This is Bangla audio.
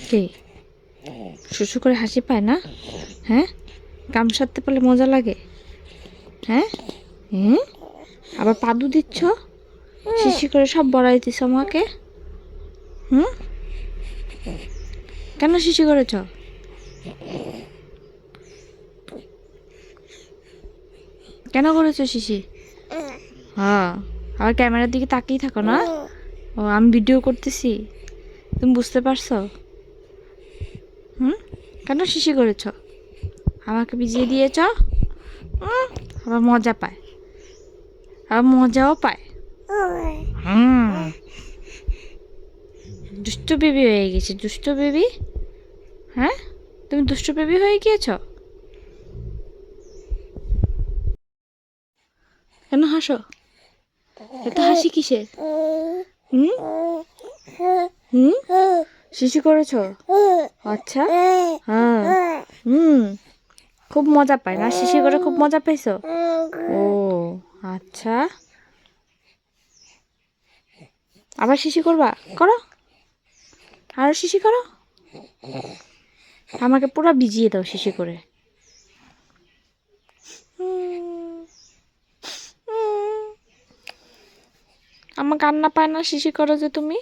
কি শুশু করে হাসি পায় না? হ্যাঁ, কাম সারতে পারলে মজা লাগে। হ্যাঁ, হুম, আবার পাদু দিচ্ছ, শিশি করে সব বড়াই দিছ আমাকে। হুম, কেন শিশি করেছ? কেন করেছো শিশি? হ্যাঁ, আবার ক্যামেরার দিকে তাকিয়ে থাকো না। ও, আমি ভিডিও করতেছি, তুমি বুঝতে পারছো? হুম, কেন শিশি করেছ? আমাকে ভিজিয়ে দিয়েছ। আবার মজা পায়, আবার মজাও পায়। হুম, দুষ্টু বেবি হয়ে গেছে, দুষ্টু বেবি। হ্যাঁ, তুমি দুষ্টু বেবি হয়ে গিয়েছ। কেন হাসো? এত হাসি কিসের? হুম হুম, শিশি করেছো? আচ্ছা, হ্যাঁ, হুম, খুব মজা পায় না? শিশি করে খুব মজা পাইছো? ও আচ্ছা, আবার শিশি করবা? করো, আরো শিশি করো, আমাকে পুরো ভিজিয়ে দাও শিশি করে। আমার কান্না পায় না শিশি করো যে তুমি?